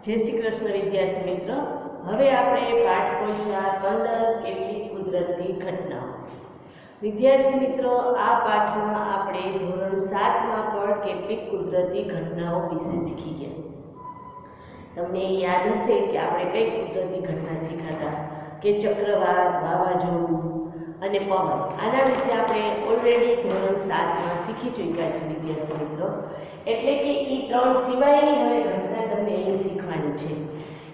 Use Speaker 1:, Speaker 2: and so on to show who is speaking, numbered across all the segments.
Speaker 1: जय श्री कृष्ण विद्यार्थी मित्रों। हवे आपणे पाठ कोर्सना 15 કેટલીક કુદરતી ઘટનાઓ। વિદ્યાર્થી મિત્રો, આ પાઠમાં આપણે ધોરણ 7 માં પણ કેટલીક કુદરતી ઘટનાઓ વિશે શીખી ગયા। તમને યાદ હશે કે આપણે કઈ કુદરતી ઘટના શીખ્યા કે ચક્રવાત, વાવાઝોડું અને પવન। આના વિશે આપણે ઓલરેડી ધોરણ 7 માં શીખી ચૂક્યા છે વિદ્યાર્થી મિત્રો। એટલે કે એ ત્રણ સિવાયની હવે ઘટના તમને અહીં શીખવાની છે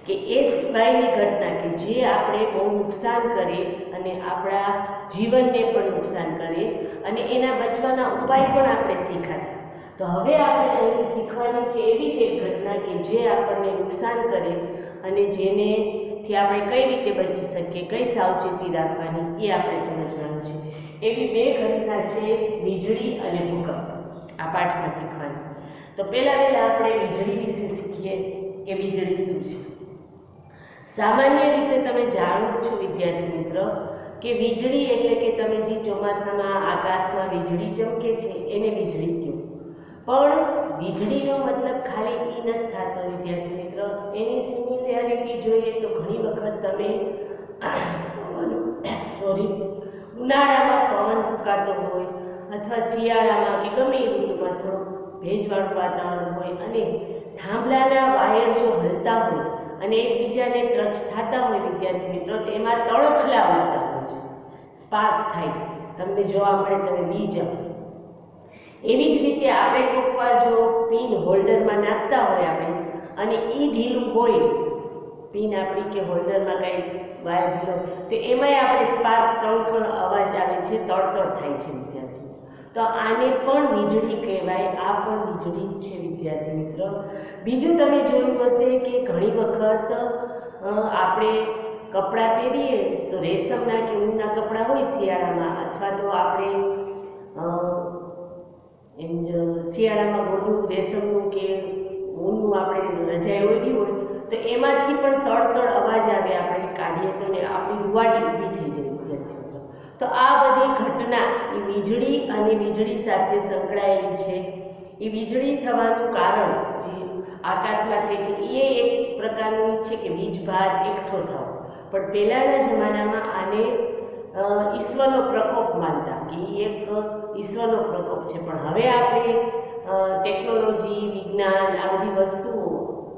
Speaker 1: કે એ સિવાયની ઘટના કે જે આપણે બહુ નુકસાન કરે અને આપણા જીવનને પણ નુકસાન કરે અને એના બચવાના ઉપાય પણ આપણે શીખ્યા। તો હવે આપણે અહીં શીખવાની છે એવી જ એક ઘટના કે જે આપણને નુકસાન કરે અને જેનેથી આપણે કઈ રીતે બચી શકીએ, કઈ સાવચેતી રાખવાની એ આપણે સમજવાનું છે। એવી બે ઘટના છે વીજળી અને ભૂકંપ, આ પાઠમાં શીખવાની। તો પહેલા આપણે વીજળી વિશે શીખીએ કે વીજળી શું છે। સામાન્ય રીતે તમે જાણો છો વિદ્યાર્થી મિત્રો કે વીજળી એટલે કે તમે જે ચોમાસામાં આકાશમાં વીજળી ચમકે છે એને વીજળી કહો। પણ વીજળીનો મતલબ ખાલી એ નથી થતો વિદ્યાર્થી મિત્રો, એની સિમિલરિટી જોઈએ તો ઘણી વખત તમે ઉનાળામાં પવન ફૂંકાતો હોય અથવા શિયાળામાં કે ગમે એ ઋતુમાં થોડો ભેજવાળું વાતાવરણ હોય અને થાંભલાના વાયર જો હલતા હોય અને એકબીજાને ટચ થતા હોય વિદ્યાર્થી મિત્રો, તો એમાં તણખલા ઉડતા હોય છે, સ્પાર્ક થાય, તમને જોવા મળે, તમે બી જાઓ। એવી જ રીતે આપણે કોઈક વાર જો પિન હોલ્ડરમાં નાખતા હોય આપણે અને એ ઢીલું હોય, પિન આપણી કે હોલ્ડરમાં કાંઈ વાયર ઢીલો, તો એમાંય આપણે સ્પાર્ક તણખળ અવાજ આવે છે, તડતડ થાય છે વિદ્યાર્થી। તો આને પણ વીજળી કહેવાય, આ પણ વીજળી જ છે વિદ્યાર્થી મિત્રો। બીજું તમે જોયું હશે કે ઘણી વખત આપણે કપડાં પહેરીએ તો રેશમના કે ઊનના કપડાં હોય શિયાળામાં, અથવા તો આપણે શિયાળામાં બધું રેશમનું કે ઊનનું આપણે રજાઈ ઓઢી હોય તો એમાંથી પણ તડતડ અવાજ આવે, આપણે કાઢીએ તો ને આપણી રૂવાટી ઊભી થઈ જાય વિદ્યાર્થી મિત્રો। તો આ બધી ઘટના એ વીજળી અને વીજળી સાથે સંકળાયેલી છે। એ વીજળી થવાનું કારણ જે આકાશમાં થાય છે એ એક પ્રકારનું છે કે વીજભાર એકઠો થવો, પણ પહેલાંના જમાનામાં આને ઈશ્વરનો પ્રકોપ માનતા કે એ એક ઈશ્વરનો પ્રકોપ છે। પણ હવે આપણે ટેકનોલોજી, વિજ્ઞાન, આ બધી વસ્તુઓ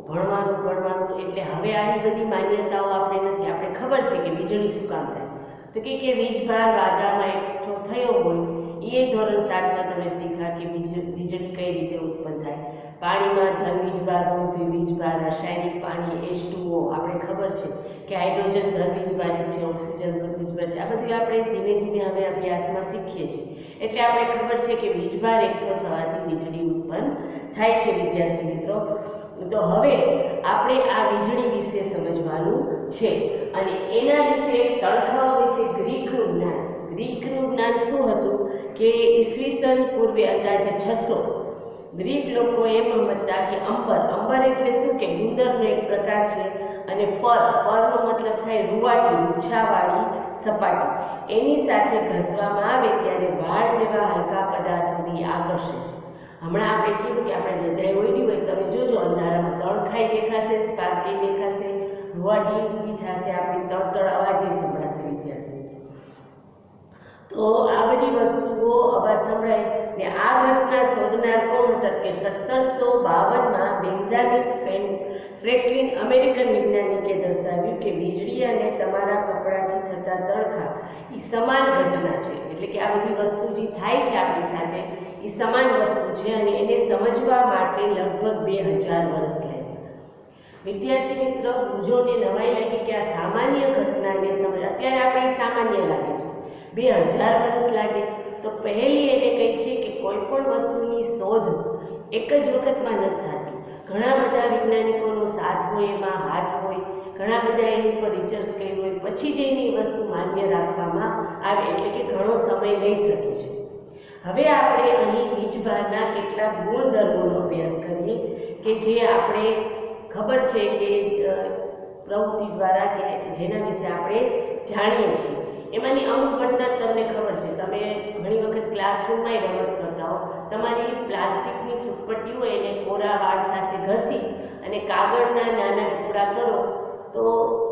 Speaker 1: ભણવાનું એટલે હવે આવી બધી માન્યતાઓ આપણે નથી। આપણે ખબર છે કે વીજળી શું કામ થાય, તો કે વીજભાર વાદળામાં એકઠો થયો હોય, એ ધોરણ 7 માં તમે શીખ્યા કે વીજળી કઈ રીતે ઉત્પન્ન થાય। પાણીમાં ધન વીજભાર, ઋણ વીજભાર, રાસાયણિક પાણી H2O, આપણે ખબર છે કે હાઇડ્રોજન ધન વીજભાર છે, ઓક્સિજન ધન વીજભાર છે। આ બધું આપણે ધીમે ધીમે હવે અભ્યાસમાં શીખીએ છીએ, એટલે આપણે ખબર છે કે વીજભાર એકઠો થવાથી વીજળી ઉત્પન્ન થાય છે વિદ્યાર્થી મિત્રો। તો હવે આપણે આ વીજળી વિશે સમજવાનું છે અને એના વિશે તણખલાઓ વિશે ગ્રીકનું જ્ઞાન શું હતું કે ઈસવીસન પૂર્વે અંદાજે 600 ગ્રીક લોકો એમ સમજતા કે અંબર એટલે શું કે ગુંદરનો એક પ્રકાર છે અને ફરનો મતલબ થાય રૂવાટી, મૂછાવાળી સપાટી, એની સાથે ઘસવામાં આવે ત્યારે વાળ જેવા હલકા પદાર્થોની આકર્ષે છે। હમણાં આપણે કીધું કે આપણે રજાઈ ઓઢી હોય, તમે જોજો અંધારામાં તણખાઈ દેખાશે, સ્પાર્કી દેખાશે, રૂવાટી ઊભી થશે, આપણી તડતડ અવાજ સંભળાશે વિદ્યાર્થી। તો આ બધી વસ્તુઓ અવાજ સંભળાય ને આ ઘટના શોધનાર કોણ હતા કે 1752માં બેન્જામિન ફ્રેન્કલિન અમેરિકન વૈજ્ઞાનિકે દર્શાવ્યું કે વીજળી અને તમારા કપડાથી થતા તણખા એ સમાન ઘટના છે। એટલે કે આ બધી વસ્તુ જે થાય છે આપણી સાથે એ સમાન વસ્તુ છે અને એને સમજવા માટે લગભગ 2000 વર્ષ લાગ્યા। વિદ્યાર્થી મિત્રો, ગુજોને નવાઈ લાગી કે આ સામાન્ય ઘટનાને સમજ, અત્યારે આપણે સામાન્ય લાગે છે, 2000 વર્ષ લાગે તો પહેલી એને કહી છે કે કોઈ પણ વસ્તુની શોધ એક જ વખતમાં નથી થતી, ઘણા બધા વૈજ્ઞાનિકોનો સાથ હોય, એમાં હાથ હોય, ઘણા બધા એની ઉપર રિસર્ચ કર્યું હોય, પછી જ એની વસ્તુ માન્ય રાખવામાં આવે, એટલે કે ઘણો સમય લઈ શકે છે। હવે આપણે અહીં વીજભારના કેટલાક ગુણધર્મોનો અભ્યાસ કરીએ કે જે આપણે ખબર છે કે પ્રવૃત્તિ દ્વારા કે જેના વિશે આપણે જાણીએ છીએ। એમાંની અમુક ઘટના તમને ખબર છે, તમે ઘણી વખત ક્લાસરૂમમાં રમત કરતા હો તમારી પ્લાસ્ટિકની ફૂટપટ્ટી હોય એને કોરા વાળ સાથે ઘસી અને કાગળના નાના ટુકડા કરો તો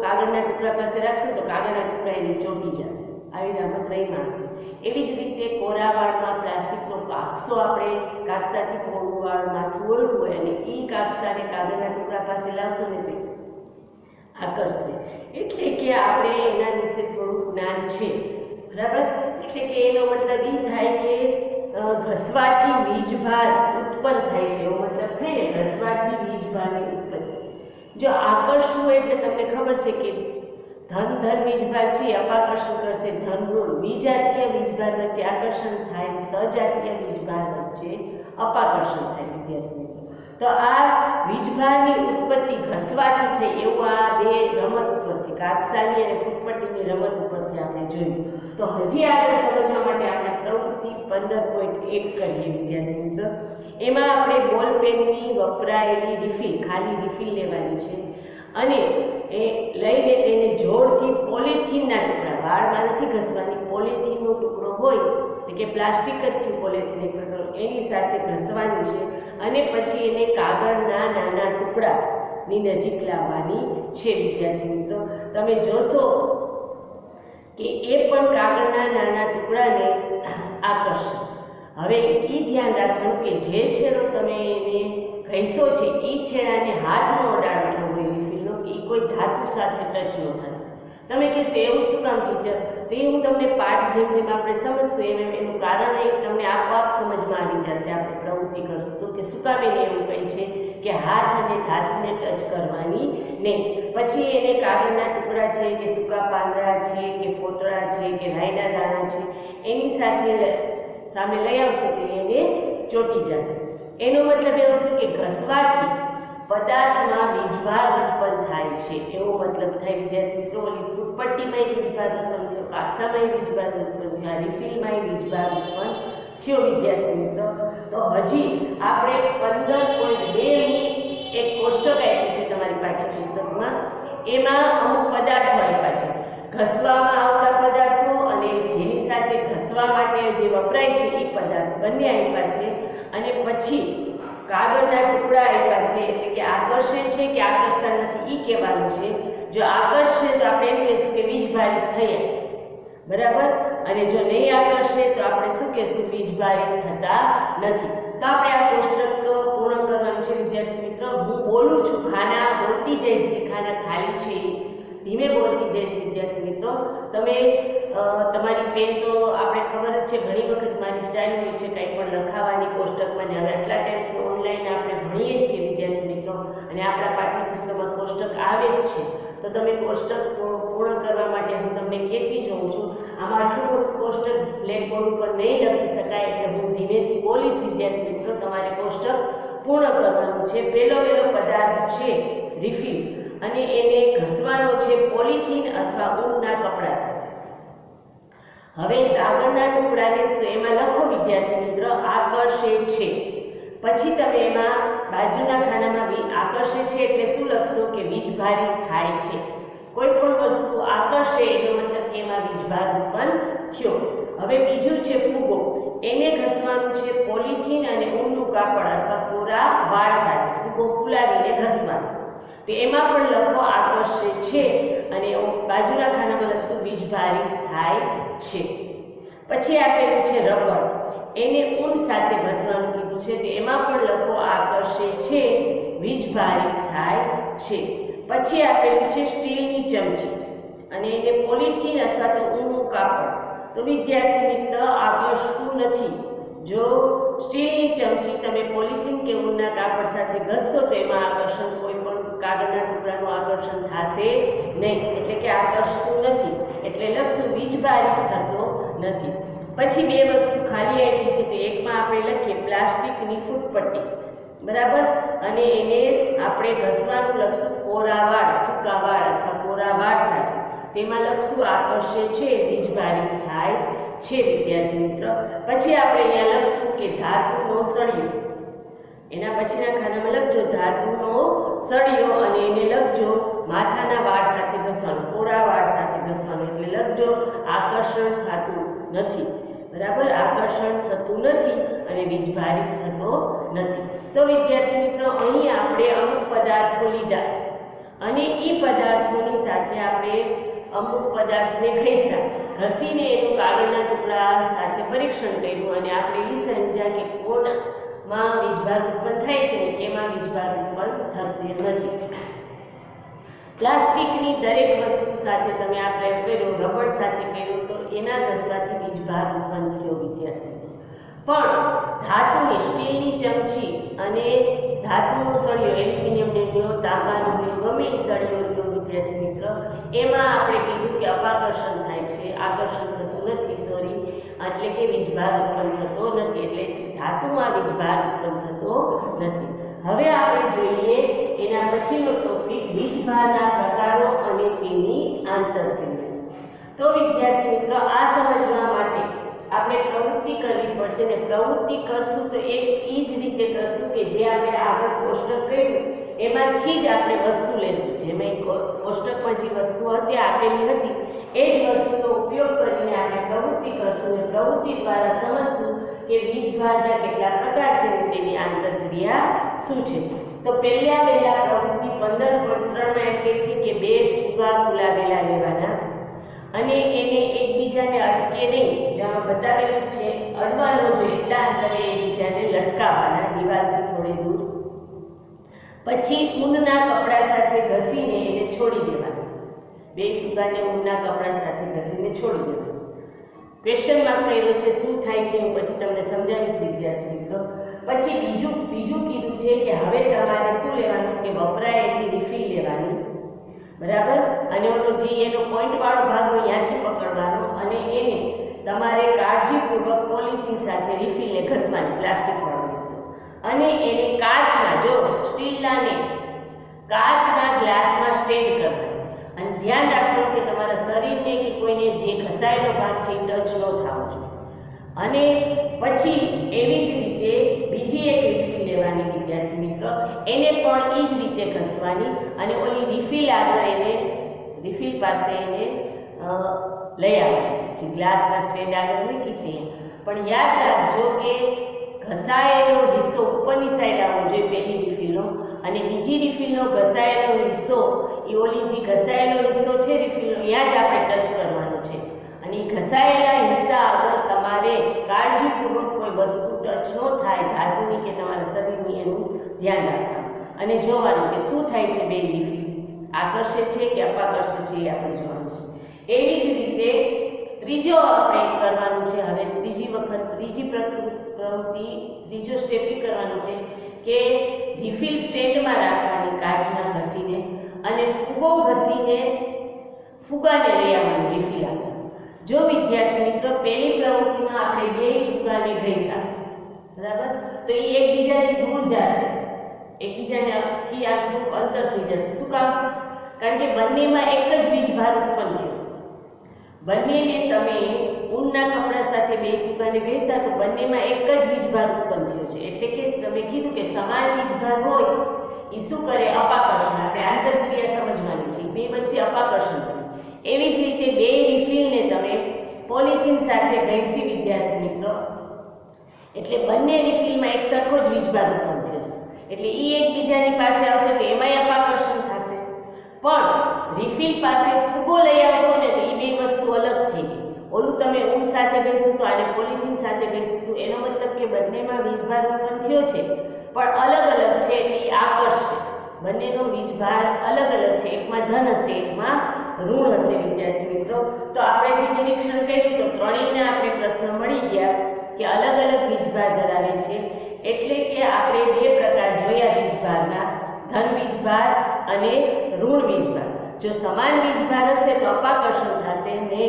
Speaker 1: કાગળના ટુકડા પાસે રાખશો તો કાગળના ટુકડા એને ચોંટી જશે, આવી રમત નહીં માણશું. એવી જ રીતે કોરા વાળમાં પ્લાસ્ટિકનો કાગસો આપણે કાગસાથી કોરું વાળ માથું ઓળવું હોય અને એ કાગસાને કાગળના ટુકડા પાસે લાવશો ને તે આકર્ષશે. એટલે કે આપણે એના વિશે થોડું જ્ઞાન છે, બરાબર. એટલે કે એનો મતલબ એ થાય કે ઘસવાથી વીજભાર ઉત્પન્ન થાય છે, એવો મતલબ થાય ને, ઘસવાથી વીજભારની ઉત્પત્તિ. જો આકર્ષવું એટલે તમને ખબર છે કે ધન વીજભાર છે અપાકર્ષણ કરશે, ધન ઋણ. વિજાતીય વીજભાર વચ્ચે આકર્ષણ થાય, સજાતીય વીજભાર વચ્ચે અપાકર્ષણ થાય. વિદ્યાર્થી મિત્રો, તો આ વીજભારની ઉત્પત્તિ ઘસવાથી થઈ એવું આ બે રમત ઉપરથી, કાગસાની અને ફૂટપટ્ટીની રમત ઉપરથી આપણે જોયું. તો હજી આગળ સમજવા માટે આપણે પ્રવૃત્તિ 15.1 કરીએ વિદ્યાર્થી મિત્રો. એમાં આપણે બોલ પેનની વપરાયેલી રિફિલ, ખાલી રિફિલ લેવાની છે અને એ લઈને તેને જોરથી પોલિથીનના ટુકડા, વાળમાં નથી ઘસવાની, પોલિથીનનો ટુકડો હોય એટલે કે પ્લાસ્ટિક જ છે પોલિથીન એક પ્રકાર, એની સાથે ઘસવાની છે અને પછી એને કાગળના નાના ટુકડાની નજીક લાવવાની છે. વિદ્યાર્થી મિત્રો, તમે જોશો કે એ પણ કાગળના નાના ટુકડાને આકર્ષે. હવે એ ધ્યાન રાખવાનું કે જે છેડો તમે એને ઘસો છે એ છેડાને હાથ ન અડાડવાનો હોય રિફિલનો, કે એ કોઈ ધાતુ સાથે ટચ ન થાય. તમે કહેશો એવું શું કામ ટીચર? તો એ હું તમને પાઠ જેમ જેમ આપણે સમજશું એમ એનું કારણ એ તમને આપોઆપ સમજમાં આવી જશે. આપણે પ્રવૃત્તિ કરશું તો કે શું કામ એને એવું કહે છે કે હાથ અને ધાતુને ટચ કરવાની નહીં. પછી એને કાગળના ટુકડા છે કે સૂકા પાંદડા છે કે ફોતળા છે કે રાઈના દાણા છે એની સાથે સામે લઈ આવશો તો એને ચોંટી જશે. એનો મતલબ એવો થયો કે ઘસવાથી પદાર્થમાં વીજભાર ઉત્પન્ન થાય છે, એવો મતલબ થાય. વિદ્યાર્થી મિત્રો, ઓલી ફૂટપટ્ટીમાં વીજભાર ઉત્પન્ન થયો, કાગસામાં વીજભાર ઉત્પન્ન થયો, રિફિલમાં વીજભાર ઉત્પન્ન થયો. વિદ્યાર્થી મિત્રો, તો હજી આપણે 15.2ની એક કોષ્ટક આપ્યું છે તમારી પાઠ્યપુસ્તકમાં. એમાં અમુક પદાર્થો આપ્યા છે, ઘસવામાં આવતા પદાર્થો અને જેની સાથે ઘસવા માટે જે વપરાય છે એ પદાર્થ બંને આપ્યા છે. અને પછી કાગળના ટુકડા આપ્યા છે, એટલે કે આકર્ષે છે કે આકર્ષતા નથી એ કહેવાનું છે. જો આકર્ષે તો આપણે એમ કહીશું કે વીજભારિત થયા, બરાબર. અને જો નહીં આકર્ષે તો આપણે શું કહેશું? વીજભારિત થતા નથી. તો આપણે આ કોષ્ટક પૂર્ણ કરવાનું છે. વિદ્યાર્થી મિત્રો, હું બોલું છું, ખાના બોલતી જઈશ, જે ખાના ખાલી છે ધીમે બોલતી જઈશ. વિદ્યાર્થી મિત્રો, તમે તમારી પેન તો આપણે ખબર જ છે, ઘણી વખત મારી સ્ટાઇલ હોય છે કંઈ પણ લખાવાની કોષ્ટકમાં. હવે આટલા ટાઈમથી ઓનલાઈન આપણે ભણીએ છીએ વિદ્યાર્થી મિત્રો, અને આપણા પાઠ્યપુસ્તકમાં કોષ્ટક આવે જ છે. તો તમે કોષ્ટક પૂર્ણ કરવા માટે હું તમને કહેતી જાઉં છું. આમાં આટલું મોટું કોષ્ટક બ્લેકબોર્ડ ઉપર નહીં લખી શકાય, એટલે હું ધીમેથી બોલીશ. વિદ્યાર્થી મિત્રો, તમારે કોષ્ટક પૂર્ણ કરવાનું છે. પહેલો પદાર્થ છે રિફિલ, અને એને ઘસવાનો છે પોલિથીન અથવા ઊનના કપડા સાથે. હવે કાગળના ટુકડાને એમાં લખો વિદ્યાર્થી મિત્રો, આકર્ષે છે. પછી તમે એમાં બાજુના ખાનામાં આકર્ષે છે એટલે શું લખશો? કે વીજભારિત થાય છે. કોઈ પણ વસ્તુ આકર્ષે એનો મતલબ કે એમાં વીજભાર ઉત્પન્ન થયો. હવે બીજું છે ફૂગો, એને ઘસવાનું છે પોલિથીન અને ઊનનું કાપડ અથવા કોરા વાળ સાથે. ફૂગો ફૂલાવીને ઘસવાનો, તો એમાં પણ લખો આકર્ષે છે અને બાજુના ખાનામાં લખશું વીજભારિત થાય છે. પછી આપેલું છે રબર, એને ઊન સાથે ઘસવાનું કીધું છે, તો એમાં પણ લખો આકર્ષે છે, વીજભારિત થાય છે. પછી આપેલું છે સ્ટીલની ચમચી, અને એને પોલિથીન અથવા તો ઊનનું કાપડ. તો વિદ્યાર્થી મિત્ર, આકર્ષતું નથી. જો સ્ટીલની ચમચી તમે પોલિથીન કે ઊનના કાપડ સાથે ઘસશો તો એમાં આકર્ષણ, કોઈ પણ કાગળના ટુકડાનું આકર્ષણ થશે નહીં, એટલે કે આકર્ષતું નથી. એટલે લખશું વીજભારિત થતો નથી. પછી બે વસ્તુ ખાલી આપી છે, તો એકમાં આપણે લખીએ પ્લાસ્ટિકની ફૂટપટ્ટી, બરાબર, અને એને આપણે ઘસવાનું લખશું કોરા વાળ, સૂકા વાળ અથવા કોરા વાળ સાથે. તેમાં લખશું આકર્ષે છે, વીજભારિત થાય છે. વિદ્યાર્થી મિત્ર, પછી આપણે અહીંયા લખશું કે ધાતુનો સળિયો. એના પછીના ખાનામાં લખજો ધાતુનો સળિયો, અને એને લખજો માથાના વાળ સાથે ઘસવાનું, કોરા વાળ સાથે ઘસવાનું. એટલે લખજો આકર્ષણ થતું નથી, બરાબર, આકર્ષણ થતું નથી અને વીજભારિત થતો નથી. તો વિદ્યાર્થી મિત્રો, અહીં આપણે અમુક પદાર્થો લીધા અને એ પદાર્થોની સાથે આપણે અમુક પદાર્થને ઘસીને એનું કાગળના ટુકડા સાથે પરીક્ષણ કર્યું અને આપણે એ સમજ્યા કે કોણમાં વીજભાર ઉત્પન્ન થાય છે અને કેમાં વીજભાર ઉત્પન્ન થતી નથી. પ્લાસ્ટિકની દરેક વસ્તુ સાથે તમે આ પ્રયોગ કર્યો, રબર સાથે કર્યો, તો એના ઘસવાથી વીજભાર ઉત્પન્ન થયો વિદ્યાર્થીઓ. પણ ધાતુની સ્ટીલની ચમચી અને ધાતુનો સળિયો, એલ્યુમિનિયમનો લ્યો, તાંબાનો લ્યો, ગમે એ સળિયો લ્યો વિદ્યાર્થી મિત્ર, એમાં આપણે કીધું કે અપાકર્ષણ થાય છે, આકર્ષણ થતું નથી, સોરી, એટલે કે વીજભાર ઉત્પન્ન થતો નથી. એટલે ધાતુમાં વીજભાર ઉત્પન્ન થતો નથી. હવે આપણે જોઈએ એના પછીનો ટોપિક, વીજભારના પ્રકારો અને તેની આંતરક્રિયા. તો વિદ્યાર્થી મિત્રો, આ સમજવા માટે આપણે પ્રવૃત્તિ કરવી પડશે ને પ્રવૃત્તિ કરશું તો એ જ રીતે કરશું કે જે આપણે આગળ કોષ્ટક કર્યું એમાંથી જ આપણે વસ્તુ લેશું. જેમાં કોષ્ટકમાં જે વસ્તુ હતી આપેલી હતી એ જ વસ્તુનો ઉપયોગ કરીને આપણે પ્રવૃત્તિ કરશું અને પ્રવૃત્તિ દ્વારા સમજશું કે વીજભારના કેટલા પ્રકાર છે અને તેની આંતરક્રિયા શું છે. તો પહેલા પ્રવૃત્તિ 15.3 માં કહે છે કે 2 ફુગા ફુલાવેલા લેવાના અને એને એકબીજાને અટકે નહીં, જેમાં બતાવેલું છે અડવાનો જોઈએ એટલા અંતરે એકબીજાને લટકાવવાના દિવાલથી થોડી દૂર. પછી ઊનના કપડા સાથે ઘસીને એને છોડી દેવાના. 2 ફુગાને ઊનના કપડા સાથે ઘસીને છોડી દેવાના. ક્વેશ્ચન માર્ક કર્યો છે, શું થાય છે હું પછી તમને સમજાવીશ વિદ્યાર્થી મિત્રો. પછી બીજું કીધું છે કે હવે તમારે શું લેવાનું કે વપરાયેલી રિફિલ લેવાની, બરાબર, અને ઓલો જે એનો પોઈન્ટ વાળો ભાગ હોય ત્યાંથી પકડવાનો અને એને તમારે કાળજીપૂર્વક પોલિથીન સાથે રિફિલને ઘસવાની, પ્લાસ્ટિક વાળો હિસ્સો, અને એને કાચના, જો સ્ટીલના ને કાચના ગ્લાસમાં સ્ટેન્ડ કરવાની. અને ધ્યાન રાખવાનું કે તમારા શરીરને કે કોઈને જે ઘસાયેલો ભાગ છે એ ટચ ન થવો જોઈએ. અને પછી એવી જ રીતે બીજી એક રિફિલ લેવાની વિદ્યાર્થી મિત્રો, એને પણ એ જ રીતે ઘસવાની અને ઓલી રિફિલ આગળ એને રિફિલ પાસે એને લઈ આવવાની, જે ગ્લાસના સ્ટેન્ડ આગળ મૂકી છે. પણ યાદ રાખજો કે ઘસાયેલો હિસ્સો ઉપરની સાઈડ આવવો જોઈએ પહેલી રિફિલનો, અને બીજી રિફિલનો ઘસાયેલો હિસ્સો એ ઓલી જે ઘસાયેલો હિસ્સો છે રિફિલનો ત્યાં જ આપણે ટચ કરવાનો છે. અને ઘસાયેલા હિસ્સા આગળ તમારે કાળજીપૂર્વક કોઈ વસ્તુ ટચ ન થાય, ધાતુની કે તમારા શરીરની, એનું ધ્યાન રાખવાનું અને જોવાનું કે શું થાય છે બે રિફિલ, આકર્ષે છે કે અપાકર્ષે છે એ આપણે જોવાનું છે. એવી જ રીતે ત્રીજો આપણે કરવાનું છે. હવે ત્રીજો સ્ટેપ એ કરવાનું છે કે રિફિલ સ્ટેન્ડમાં રાખવાની કાચના ઘસીને અને ફુગો ઘસીને ફુગાને લઈ આવવાની રિફિલ આગળ. જો વિદ્યાર્થી મિત્રો પહેલી પ્રવૃત્તિમાં આપણે 2 ફુગાને ઘસ્યા, બરાબર, તો એ એકબીજાથી દૂર જશે, એકબીજાથી આ થોડુંક અંતર થઈ જશે. શું કામ? કારણ કે બંનેમાં એક જ વીજભાર ઉત્પન્ન થયો. બંનેને તમે ઊનના કપડા સાથે 2 ફુગાને ઘસ્યા તો બંનેમાં એક જ વીજભાર ઉત્પન્ન થયો છે. એટલે કે તમે કીધું કે સમાન વીજભાર હોય એ શું કરે? અપાકર્ષણ. આપણે આંતરક્રિયા સમજવાની છે, બે વચ્ચે અપાકર્ષણ થયું. એવી જ રીતે 2 રિફિલને તમે પોલિથીન સાથે ઘસી વિદ્યાર્થી મિત્રો, એટલે બંને રિફિલમાં એક સરખો જ વીજભાર ઉત્પન્ન થયો છે. એટલે એ એકબીજાની પાસે આવશે તો એમાંય અપાકર્ષણ થશે. પણ રિફિલ પાસે ફુગો લઈ આવશો ને તો એ બે વસ્તુ અલગ થઈ ગઈ. ઓલું તમે ઊન સાથે ઘસ્યું તો આને પોલિથીન સાથે ઘસ્યું તો એનો મતલબ કે બંનેમાં વીજભાર ઉત્પન્ન થયો છે પણ અલગ અલગ છે, એટલે એ આકર્ષશે. બંનેનો વીજભાર અલગ અલગ છે, એકમાં ધન હશે એકમાં ઋણ હશે વિદ્યાર્થી મિત્રો. તો આપણે જે નિરીક્ષણ કર્યું તો ત્રણેયના આપણે પ્રશ્ન મળી ગયા કે અલગ અલગ વીજભાર ધરાવે છે. એટલે કે આપણે 2 પ્રકાર જોયા વીજભારના, ધન વીજભાર અને ઋણ વીજભાર. જો સમાન વીજભાર હશે તો અપાકર્ષણ થશે ને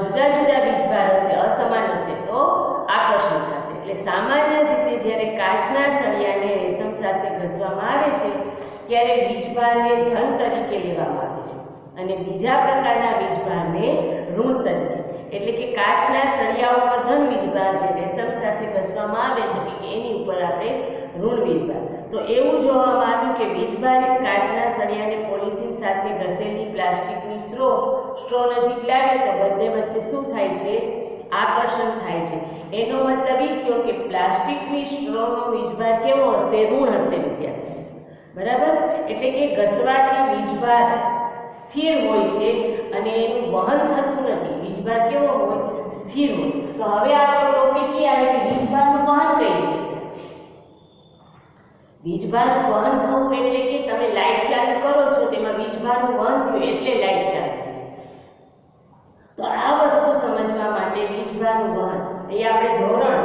Speaker 1: જુદા જુદા વીજભાર હશે, અસમાન હશે તો આકર્ષણ થશે. એટલે સામાન્ય રીતે જ્યારે કાચના સળિયાને રેશમ સાથે ઘસવામાં આવે છે ત્યારે વીજભારને ધન તરીકે લેવામાં આવે છે અને બીજા પ્રકારના વીજભારને ઋણ તરીકે. એટલે કે કાચના સળિયા ઉપર ધન વીજભારને રેશમ સાથે ઘસવામાં આવે તો કે એની ઉપર આપણે ઋણ વીજભાર. તો એવું જોવામાં આવ્યું કે વીજભારિત કાચના સળિયાને પોલિથીન સાથે ઘસેલી પ્લાસ્ટિકની સ્ટ્રો નજીક લાવે તો બંને વચ્ચે શું થાય છે? આકર્ષણ થાય છે. એનો મતલબ એ થયો કે પ્લાસ્ટિકની સ્ટ્રોનો વીજભાર કેવો હશે? ઋણ હશે વિદ્યાર્થી. બરાબર? એટલે કે ઘસવાથી વીજભાર સ્થિર હોય છે અને એનું વહન થતું નથી. વીજભાર કેવો હોય? સ્થિર હોય. તો હવે આપણો ટોપિક એ આવે કે વીજભારનું વહન કઈ રીતે? વીજભારનું વહન થવું એટલે કે તમે લાઇટ ચાલુ કરો છો તેમાં વીજભારનું વહન થયું એટલે લાઇટ ચાલુ થઈ. તો આ વસ્તુ સમજવા માટે વીજભારનું વહન એ આપણે ધોરણ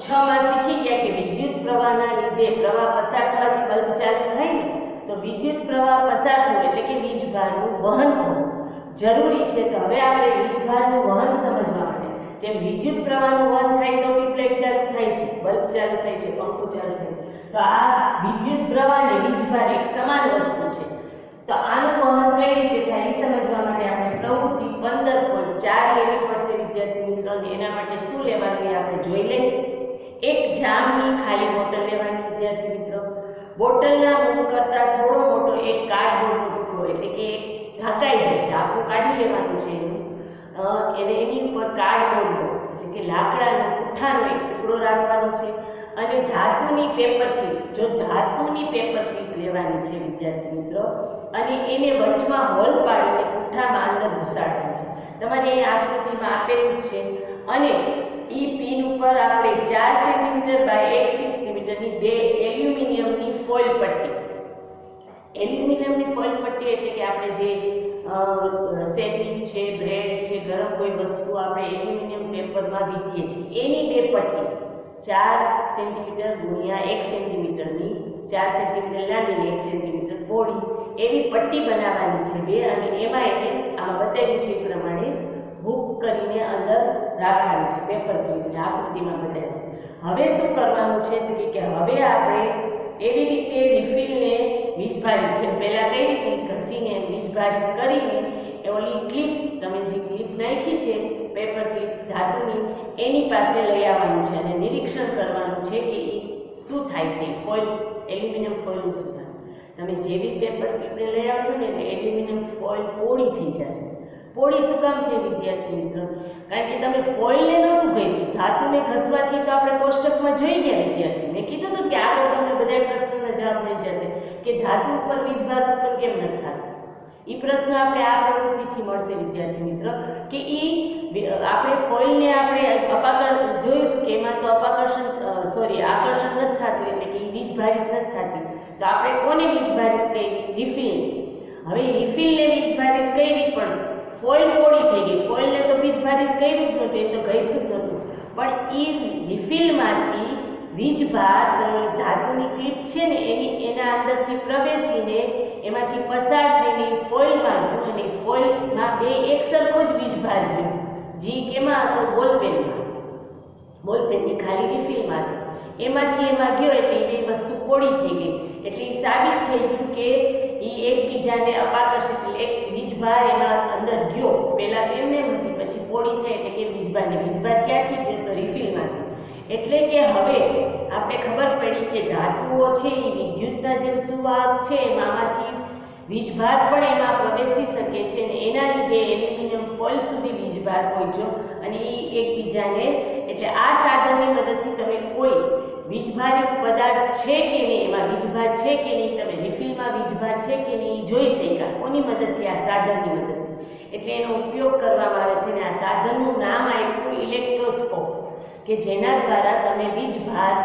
Speaker 1: 6 માં શીખી ગયા કે વિદ્યુત પ્રવાહના લીધે પ્રવાહ પસાર થવાથી બલ્બ ચાલુ થાય ને, તો વિદ્યુત પ્રવાહ પસાર થવું એટલે કે વીજભારનું વહન થવું જરૂરી છે. તો હવે આપણે વીજભારનું વહન સમજવા માટે જેમ વિદ્યુત પ્રવાહનું વહન થાય તો ટ્યુબલાઇટ ચાલુ થાય છે, બલ્બ ચાલુ થાય છે, પંખો ચાલુ થાય છે. તો આ વિદ્યુત પ્રવાહ અને વીજભાર એક સમાન વસ્તુ છે. તો આનું વહન કઈ રીતે થાય એ સમજવા માટે આપણે પ્રવૃત્તિ 15.4 લેવી પડશે વિદ્યાર્થી મિત્રોને. એના માટે શું લેવાનું એ આપણે જોઈ લઈએ. એક જામની ખાલી બોટલ લેવાની વિદ્યાર્થી મિત્રો. બોટલના મુખ કરતા થોડો મોટો એક કાર્ડબોર્ડનો ટુકડો એટલે કે ઢાંકાઈ જાય ઢાંકણું કાઢી લેવાનું છે એનું. એની ઉપર કાર્ડબોર્ડનો એટલે કે લાકડાનો પુઠ્ઠાનો એક ટુકડો રાખવાનો છે અને ધાતુની પેપર ક્લિપ, જો ધાતુની પેપર ક્લિપ લેવાની છે વિદ્યાર્થી મિત્રો, અને એને વચમાં હોલ પાડીને પુઠ્ઠામાં અંદર ઘુસાડવાની છે. તમારે અહીં આકૃતિમાં આપેલું જ છે. અને એ પિન ઉપર આપણે 4 સેન્ટીમીટર બાય 1 સેન્ટીમીટરની બે એલ્યુમિનિયમની ફોઇલ પટ્ટી, એલ્યુમિનિયમની ફોઇલ પટ્ટી એટલે કે આપણે જે સેન્ડવિચ છે, બ્રેડ છે, ગરમ કોઈ વસ્તુ આપણે એલ્યુમિનિયમ પેપરમાં વીંટીએ છીએ એની બે પટ્ટી 4 સેન્ટીમીટર ગુણ્યા 1 સેન્ટીમીટરની, 4 સેન્ટીમીટર લાંબી 1 સેન્ટીમીટર પહોળી એવી પટ્ટી બનાવવાની છે બે. અને એમાં એને આમાં બતાવ્યું છે એ પ્રમાણે હૂક કરીને અંદર રાખવાની છે પેપર ક્લિપને, આકૃતિમાં બતાવ્યું. હવે શું કરવાનું છે તો કે હવે આપણે એવી રીતે રિફિલને વીજભારિત, જેમ પહેલાં કઈ રીતે ઘસીને વીજભારિત કરીને ઓલી ક્લિપ, તમે જે ક્લિપ નાખી છે પેપર ક્લિપ ધાતુની, એની પાસે લઈ આવવાનું છે અને નિરીક્ષણ કરવાનું છે કે એ શું થાય છે. ફોઇલ, એલ્યુમિનિયમ ફોઇલનું શું થશે? તમે જેવી પેપર ક્લિપને લઈ આવશો ને એટલે એલ્યુમિનિયમ ફોઇલ પોળી થઈ જશે. પોળી શું કામ છે વિદ્યાર્થી મિત્રો? કારણ કે તમે ફોઇલને નહોતું ઘસ્યું, ધાતુને ઘસવાથી તો આપણે કોષ્ટકમાં જોઈ ગયા વિદ્યાર્થી. મેં કીધું હતું કે આગળ તમને બધા પ્રશ્નોના જવાબ મળી જશે કે ધાતુ ઉપર વીજભાર ઉત્પન્ન કેમ નથી થતો. એ પ્રશ્ન આપણે આ પ્રવૃત્તિથી મળશે વિદ્યાર્થી મિત્રો કે આપણે ફોઇલને આપણે જોયું હતું કે એમાં તો આકર્ષણ નથી થતું એટલે કે એ વીજભારિત નથી થતી. તો આપણે કોને વીજભારિત કરી? રિફિલ. હવે રિફિલને વીજભારિત કરી પણ ફોઇલ પોળી થઈ ગઈ. ફોઇલને તો વીજભારિત કર્યું જ નહોતું, એ તો ઘસ્યું જ નહોતું, પણ એ રિફિલમાંથી વીજભાર ધાતુની ક્લિપ છે ને એના અંદરથી પ્રવેશીને એમાંથી પસાર થઈને ફોઇલમાં ગયું અને ફોઇલમાં બે એક સરખો જ વીજભાર ગયો. જે કેમાં હતો? બોલપેનમાં. બોલપેનની ખાલી રિફિલમાં હતો એમાંથી એમાં ગયો એટલે એ બે વસ્તુ પોળી થઈ ગઈ. એટલે એ સાબિત થઈ ગયું કે એ એકબીજાને અપાકર્ષિત, એટલે એક વીજભાર એમાં અંદર ગયો. પહેલાં એમને હતી, પછી પોળી થઈ એટલે કે વીજભાર ક્યાંથી ગયો? તો રિફિલમાંથી. એટલે કે હવે આપણે ખબર પડી કે ધાતુઓ છે એ વિદ્યુતના જેમ સુવાહક છે, એમાંથી વીજભાર પણ એમાં પ્રવેશી શકે છે અને એના લીધે એલ્યુમિનિયમ ફોઇલ સુધી વીજભાર પહોંચ્યો અને એ એકબીજાને, એટલે આ સાધનની મદદથી તમે કોઈ વીજભારિત પદાર્થ છે કે નહીં, એમાં વીજભાર છે કે નહીં, તમે રિફિલમાં વીજભાર છે કે નહીં જોઈ શક્યા. કોની મદદથી? આ સાધનની મદદથી. એટલે એનો ઉપયોગ કરવામાં આવે છે અને આ સાધનનું નામ આપ્યું ઇલેક્ટ્રોસ્કોપ, કે જેના દ્વારા તમે વીજભાર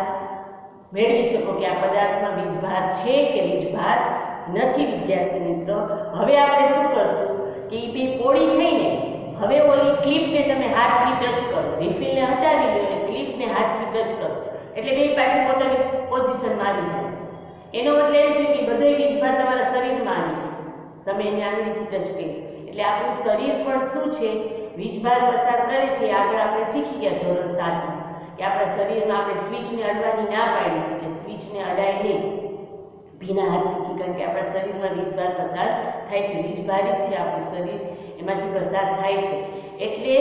Speaker 1: મેળવી શકો કે આ પદાર્થમાં વીજભાર છે કે વીજભાર નથી. વિદ્યાર્થી મિત્રો, હવે આપણે શું કરશું કે એ બે પોળી થઈને હવે ઓલી ક્લિપને તમે હાથથી ટચ કરો, રિફિલને હટાવી લો અને ક્લિપને હાથથી ટચ કરો એટલે બે પાછી પોતાની પોઝિશનમાં આવી જાય. એનો મતલબ એમ થયું કે બધો વીજભાર તમારા શરીરમાં આવી જાય, તમે એને આંગળીથી ટચ કરી. એટલે આપણું શરીર પણ શું છે? વીજભાર પસાર કરે છે. આગળ આપણે શીખી ગયા ધોરણ 7 કે આપણા શરીરમાં આપણે સ્વિચને અડવાની ના પાડી હતી કે સ્વિચને અડાય નહીં ભીના હાથથી, કારણ કે આપણા શરીરમાં વીજભાર પસાર થાય છે. વીજભારિત છે આપણું શરીર, એમાંથી પસાર થાય છે. એટલે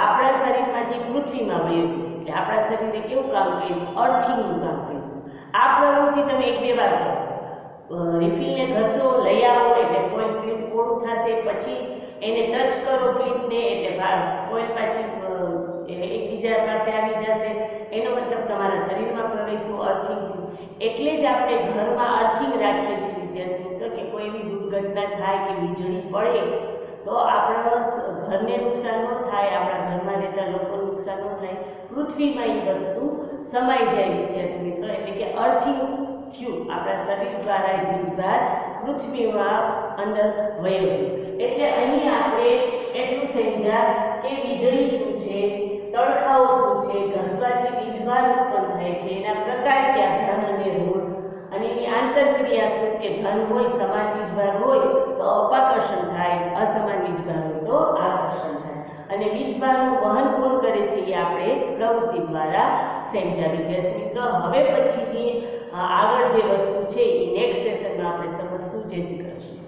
Speaker 1: આપણા શરીરમાંથી પૃથ્વીમાં વયું, એટલે આપણા શરીરે કેવું કામ કર્યું? અર્થિંગનું કામ કર્યું. આ પ્રવૃત્તિ તમે 1-2 વાર કરો. રિફિલને ઘસો, લઈ આવો એટલે ફોઇલ ક્લિપ પોળું થશે, પછી એને ટચ કરો ક્લિપને એટલે ફોઇલ પાછી એકબીજા પાસે આવી જશે, એનો મતલબ તમારા શરીરમાં પ્રવેશવું અર્થિંગ થયું. એટલે જ આપણે ઘરમાં અર્થિંગ રાખીએ છીએ વિદ્યાર્થી મિત્રો કે કોઈ બી દુર્ઘટના થાય કે વીજળી પડે તો આપણા ઘરને નુકસાન ન થાય, આપણા ઘરમાં રહેતા લોકોને નુકસાન ન થાય, પૃથ્વીમાં એ વસ્તુ સમાઈ જાય વિદ્યાર્થી મિત્રો. એટલે કે અર્થિંગ થયું, આપણા શરીર દ્વારા એ વીજભાર પૃથ્વીમાં અંદર વયો ગયો. એટલે અહીં આપણે એટલું સમજ્યા કે વીજળી શું છે, તડકાઓ શું છે, ઘસવાથી વીજભાર ઉત્પન્ન થાય છે, એના પ્રકાર કયા, ધન અને ઋણ, અને એની આંતરક્રિયા શું કે ધન હોય સમાન વીજભાર હોય તો અપાકર્ષણ થાય, અસમાન વીજભાર હોય તો આકર્ષણ થાય, અને વીજભારનું વહન કોણ કરે છે એ આપણે પ્રવૃત્તિ દ્વારા સમજ્યા વિદ્યાર્થી મિત્રો. હવે પછીની આગળ જે વસ્તુ છે એ નેક્સ્ટ સેશનમાં આપણે સમજશું. જય શ્રી કૃષ્ણ.